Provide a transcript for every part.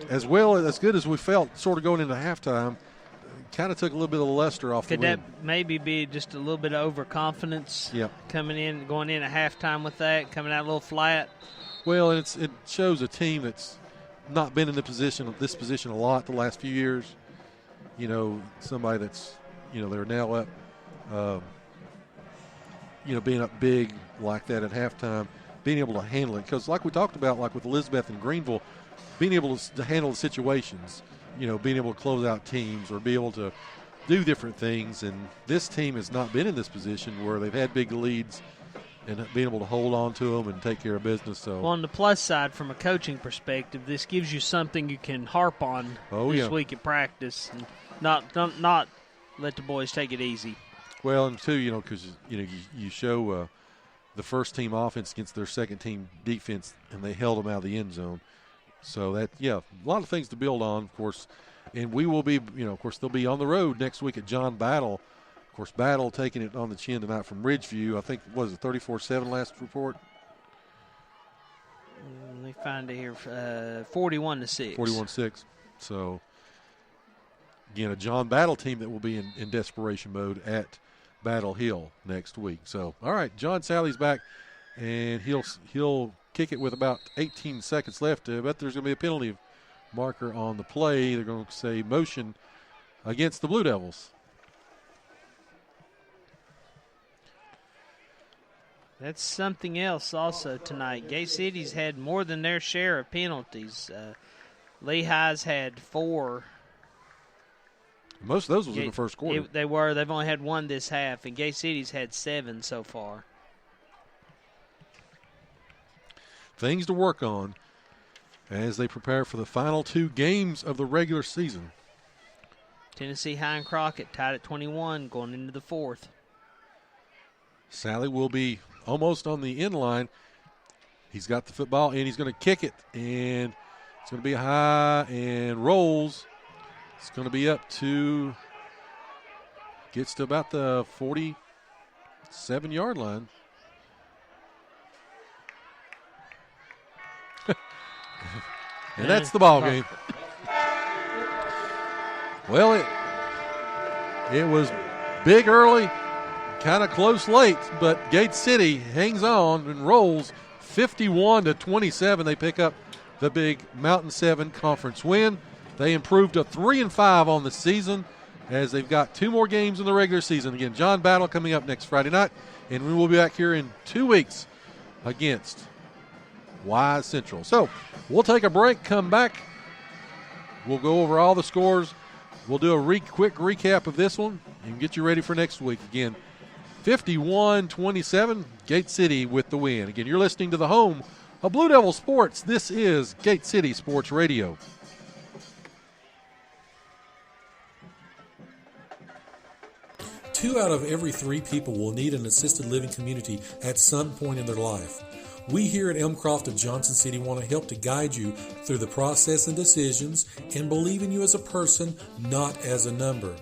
as well, as good as we felt sort of going into halftime, kind of took a little bit of the luster off the win. Could that maybe be just a little bit of overconfidence going in at halftime with that, coming out a little flat? Well, and it shows a team that's not been in this position a lot the last few years. Somebody that's, they're now up, being up big like that at halftime, being able to handle it. Because like we talked about, like with Elizabeth and Greenville, being able to handle the situations, being able to close out teams or be able to do different things. And this team has not been in this position where they've had big leads and being able to hold on to them and take care of business. So, well, on the plus side, from a coaching perspective, this gives you something you can harp on this week at practice and not let the boys take it easy. Well, and too, because you show the first team offense against their second team defense, and they held them out of the end zone. So that, a lot of things to build on, of course. And we will be, of course, they'll be on the road next week at John Battle. Of course, Battle taking it on the chin tonight from Ridgeview. I think, what is it, 34-7 last report? Let me find it here. 41-6. 41-6. So, again, a John Battle team that will be in desperation mode at Battle Hill next week. So, all right, John Sally's back, and he'll kick it with about 18 seconds left. I bet there's going to be a penalty marker on the play. They're going to say motion against the Blue Devils. That's something else also tonight. Gate City's had more than their share of penalties. Lehigh's had 4. Most of those was in the first quarter. They were. They've only had 1 this half, and Gate City's had 7 so far. Things to work on as they prepare for the final 2 games of the regular season. Tennessee High and Crockett tied at 21 going into the 4th. Sally will be almost on the end line. He's got the football, and he's going to kick it, and it's going to be high and rolls. It's going to be up to, gets to about the 47-yard line. And that's the ball game. Well, it was big early, kind of close late, but Gate City hangs on and rolls 51-27. They pick up the big Mountain 7 conference win. They improved to 3-5 on the season as they've got 2 more games in the regular season. Again, John Battle coming up next Friday night, and we will be back here in 2 weeks against Wise Central. So we'll take a break, come back. We'll go over all the scores. We'll do a quick recap of this one and get you ready for next week. Again, 51-27, Gate City with the win. Again, you're listening to the home of Blue Devil Sports. This is Gate City Sports Radio. Two out of every 3 people will need an assisted living community at some point in their life. We here at Elmcroft of Johnson City want to help to guide you through the process and decisions and believe in you as a person, not as a number.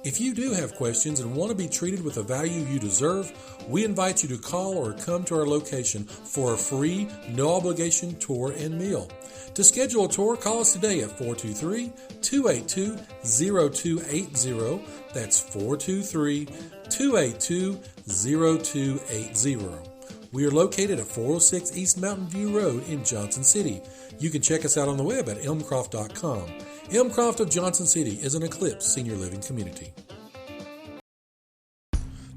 If you do have questions and want to be treated with the value you deserve, we invite you to call or come to our location for a free, no-obligation tour and meal. To schedule a tour, call us today at 423-282-0280. That's 423-282-0280. We are located at 406 East Mountain View Road in Johnson City. You can check us out on the web at elmcroft.com. Elmcroft of Johnson City is an Eclipse senior living community.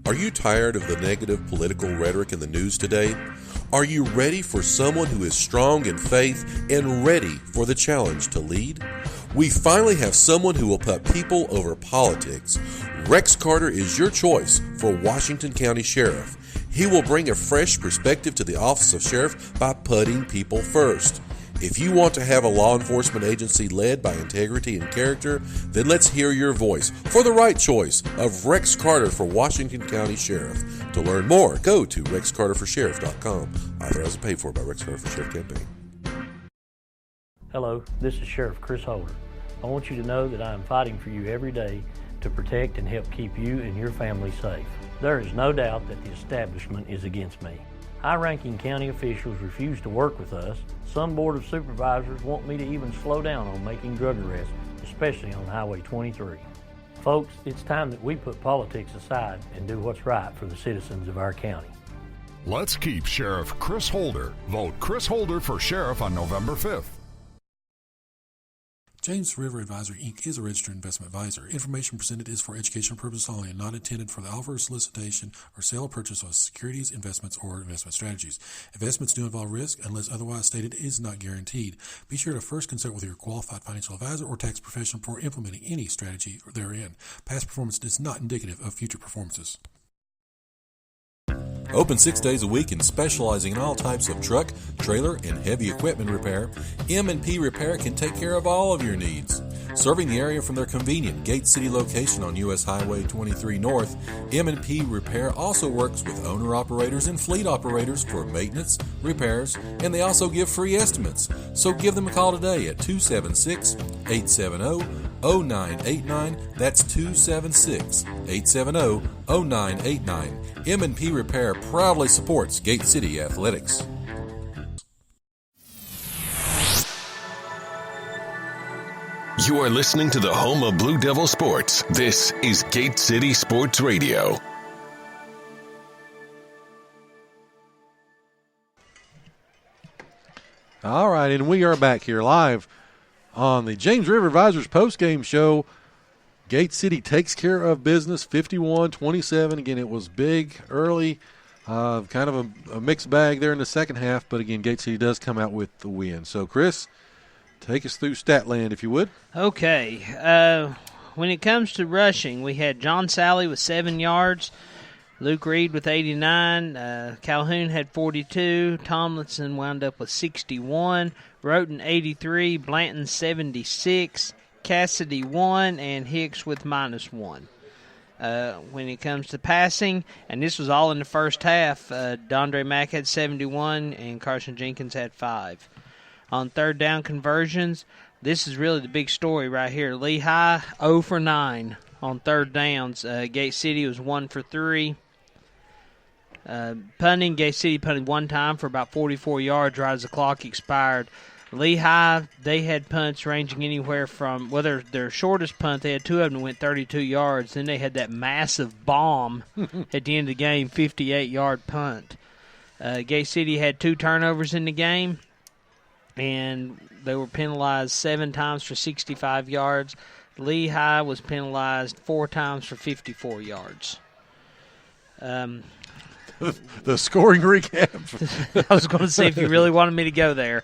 Are you tired of the negative political rhetoric in the news today? Are you ready for someone who is strong in faith and ready for the challenge to lead? We finally have someone who will put people over politics. Rex Carter is your choice for Washington County Sheriff. He will bring a fresh perspective to the office of sheriff by putting people first. If you want to have a law enforcement agency led by integrity and character, then let's hear your voice for the right choice of Rex Carter for Washington County Sheriff. To learn more, go to rexcarterforsheriff.com. Authorized and paid for by Rex Carter for Sheriff Campaign. Hello, this is Sheriff Chris Holder. I want you to know that I am fighting for you every day to protect and help keep you and your family safe. There is no doubt that the establishment is against me. High-ranking county officials refuse to work with us. Some Board of Supervisors want me to even slow down on making drug arrests, especially on Highway 23. Folks, it's time that we put politics aside and do what's right for the citizens of our county. Let's keep Sheriff Chris Holder. Vote Chris Holder for sheriff on November 5th. James River Advisory, Inc. is a registered investment advisor. Information presented is for educational purposes only and not intended for the offer, solicitation, or sale or purchase of securities, investments, or investment strategies. Investments do involve risk, unless otherwise stated, is not guaranteed. Be sure to first consult with your qualified financial advisor or tax professional before implementing any strategy therein. Past performance is not indicative of future performances. Open 6 days a week and specializing in all types of truck, trailer, and heavy equipment repair, M&P Repair can take care of all of your needs. Serving the area from their convenient Gate City location on U.S. Highway 23 North, M&P Repair also works with owner-operators and fleet operators for maintenance, repairs, and they also give free estimates. So give them a call today at 276-870-0989. That's 276-870-0989. M&P Repair proudly supports Gate City Athletics. You are listening to the home of Blue Devil Sports. This is Gate City Sports Radio. All right, and we are back here live on the James River Advisors postgame show. Gate City takes care of business, 51-27. Again, it was big early, kind of a mixed bag there in the second half, but again, Gate City does come out with the win. So, Chris, take us through Statland, if you would. Okay. When it comes to rushing, we had John Sally with 7 yards, Luke Reed with 89, Calhoun had 42, Tomlinson wound up with 61, Roten 83, Blanton 76, Cassidy 1, and Hicks with -1. When it comes to passing, and this was all in the first half, Dondre Mack had 71 and Carson Jenkins had 5. On third down conversions, this is really the big story right here. Lehigh 0 for 9 on third downs. Gate City was 1 for 3. Punting, Gate City punted one time for about 44 yards right as the clock expired. Lehigh, they had punts ranging anywhere from, well, their shortest punt, they had 2 of them that went 32 yards. Then they had that massive bomb at the end of the game, 58-yard punt. Gate City had 2 turnovers in the game, and they were penalized 7 times for 65 yards. Lehigh was penalized 4 times for 54 yards. The scoring recap. I was going to see if you really wanted me to go there.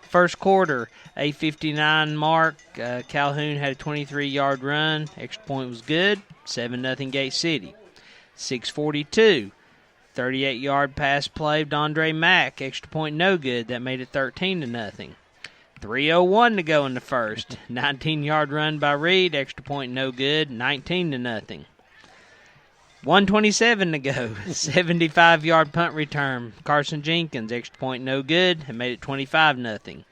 First quarter, a 59 mark. Calhoun had a 23-yard run. Extra point was good. 7-0 Gate City. 6:42. 38-yard pass play. Dondre Mack. Extra point no good. That made it 13-0. 3:01 to go in the first. 19-yard run by Reed. Extra point no good. 19-0. 1:27 to go. 75-yard punt return. Carson Jenkins, extra point no good, and made it 25-0.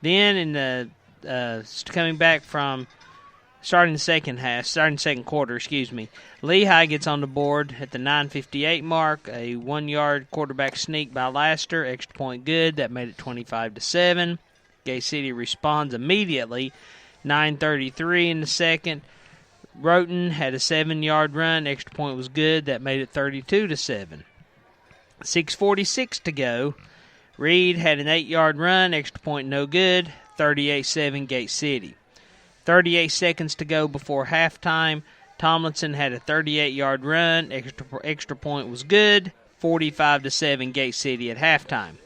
Then in the coming back from starting second quarter, Lehigh gets on the board at the 9:58 mark. A 1-yard quarterback sneak by Laster, extra point good. That made it 25-7. Gate City responds immediately. 9:33 in the second. Roten had a 7-yard run. Extra point was good. That made it 32-7. 6:46 to go. Reed had an 8-yard run. Extra point no good. 38-7 Gate City. 38 seconds to go before halftime. Tomlinson had a 38-yard run. Extra point was good. 45-7 Gate City at halftime.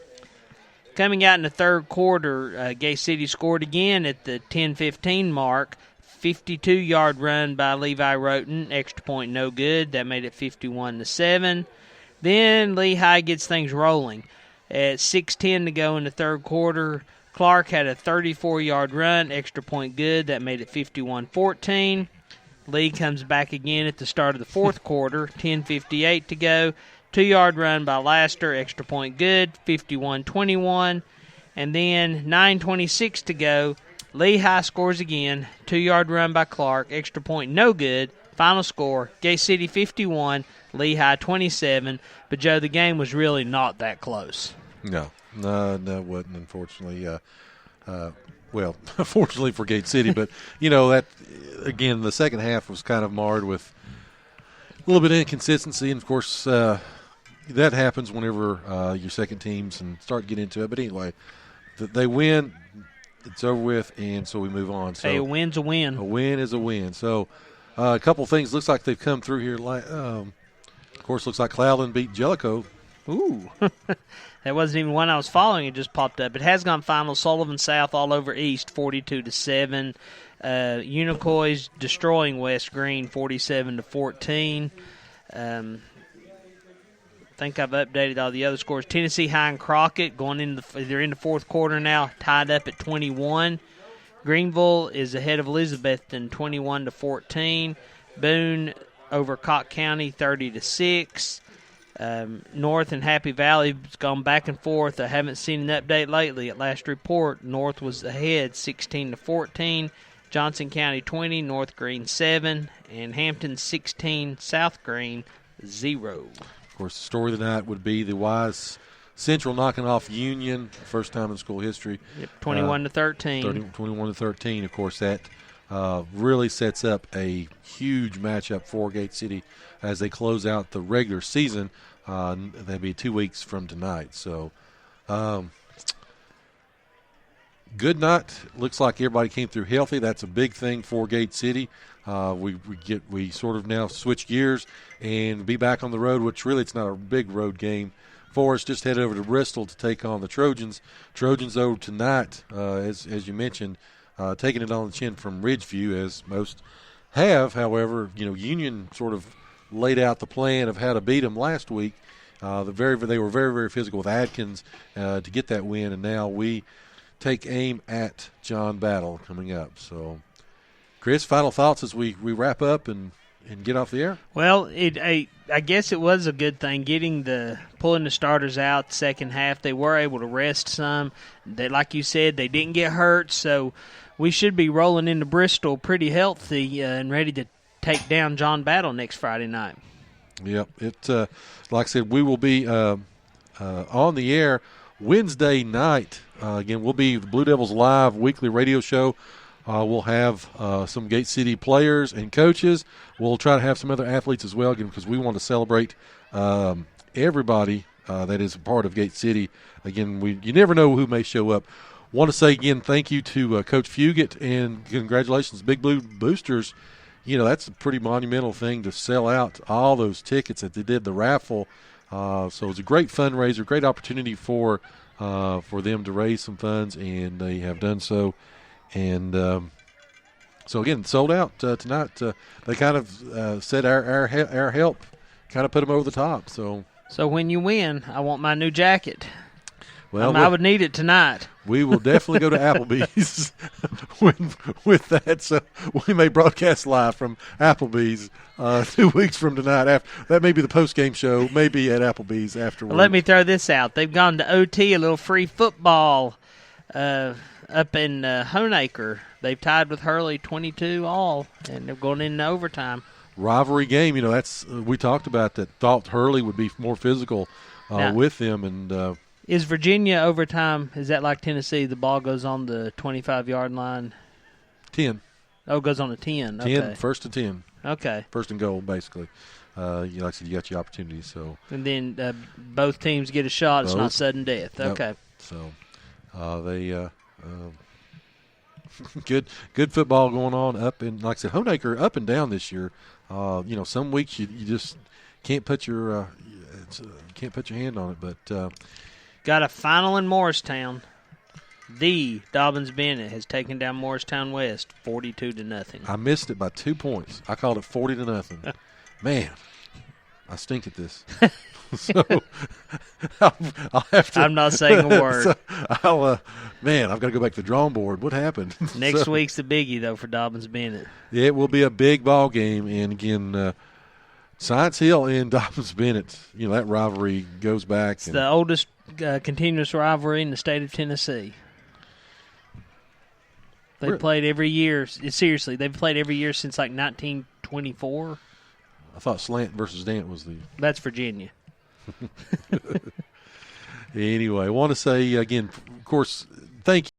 Coming out in the third quarter, Gate City scored again at the 10:15 mark. 52-yard run by Levi Roten. Extra point no good. That made it 51-7. Then Lehigh gets things rolling. At 6:10 to go in the third quarter, Clark had a 34-yard run. Extra point good. That made it 51-14. Lee comes back again at the start of the fourth quarter. 10:58 to go. 2-yard run by Laster. Extra point good. 51-21. And then 9:26 to go. Lehigh scores again. 2-yard run by Clark. Extra point no good. Final score, Gate City 51, Lehigh 27. But, Joe, the game was really not that close. No, it wasn't, unfortunately. Well, fortunately for Gate City, but, that, again, the second half was kind of marred with a little bit of inconsistency. And, of course, that happens whenever your second teams and start getting into it. But anyway, they win, it's over with, and so we move on. So hey, a win's a win. A win is a win. So a couple of things. Looks like they've come through here. Of course, looks like Cloudland beat Jellicoe. Ooh. That wasn't even one I was following. It just popped up. It has gone final. Sullivan South all over East, 42-7. Unicoi destroying West Green, 47-14. I think I've updated all the other scores. Tennessee High and Crockett they're in the fourth quarter now, tied up at 21. Greenville is ahead of Elizabethton, 21-14. Boone over Cocke County, 30-6. North and Happy Valley has gone back and forth. I haven't seen an update lately. At last report, North was ahead 16-14. Johnson County 20, North Green 7, and Hampton 16, South Green 0. Of course, the story of the night would be the Wise Central knocking off Union, first time in school history. Yep, 21-13. 21-13. Of course, that really sets up a huge matchup for Gate City as they close out the regular season. That'll be 2 weeks from tonight. So, good night. Looks like everybody came through healthy. That's a big thing for Gate City. We sort of now switch gears and be back on the road, which really it's not a big road game for us. Just head over to Bristol to take on the Trojans. Trojans over tonight, as you mentioned, taking it on the chin from Ridgeview, as most have. However, Union sort of laid out the plan of how to beat them last week. They were very, very physical with Adkins to get that win, and now we take aim at John Battle coming up. So, Chris, final thoughts as we wrap up and get off the air? Well, I guess it was a good thing pulling the starters out second half. They were able to rest some. Like you said, they didn't get hurt, so we should be rolling into Bristol pretty healthy and ready to take down John Battle next Friday night. Yep. Like I said, we will be on the air Wednesday night. Again, we'll be the Blue Devils Live weekly radio show. We'll have some Gate City players and coaches. We'll try to have some other athletes as well, again, because we want to celebrate everybody that is a part of Gate City. Again, you never know who may show up. Want to say again thank you to Coach Fugit and congratulations, Big Blue Boosters. That's a pretty monumental thing to sell out all those tickets that they did the raffle. So it was a great fundraiser, great opportunity for them to raise some funds, and they have done so. And so again, sold out tonight. They kind of said our help kind of put them over the top. So when you win, I want my new jacket. Well, I would need it tonight. We will definitely go to Applebee's with that. So we may broadcast live from Applebee's 2 weeks from tonight. That may be the post-game show, maybe at Applebee's afterwards. Let me throw this out. They've gone to OT, a little free football up in Honaker. They've tied with Hurley 22-all, and they're going into overtime. Rivalry game. We talked about that. Thought Hurley would be more physical with them, and is Virginia overtime, is that like Tennessee? The ball goes on the 25-yard line? 10. Oh, it goes on the 10. 10, okay. First and 10. Okay. First and goal, basically. Like I said, you got your opportunity. So. And then both teams get a shot. It's not sudden death. Nope. Okay. So they good football going on up in, like I said, Honaker up and down this year. Some weeks you just can't put your hand on it, but. Got a final in Morristown. The Dobbins Bennett has taken down Morristown West 42-0. I missed it by 2 points. I called it 40-0. Man, I stink at this. So I'll have to. I'm not saying a word. So I've got to go back to the drawing board. What happened? Next week's the biggie though for Dobbins Bennett. It will be a big ball game, and again. Science Hill and Dobbins Bennett, that rivalry goes back. It's the oldest continuous rivalry in the state of Tennessee. They've played every year. Seriously, they've played every year since like 1924. I thought Slant versus Dant was the. That's Virginia. Anyway, I want to say again, of course, thank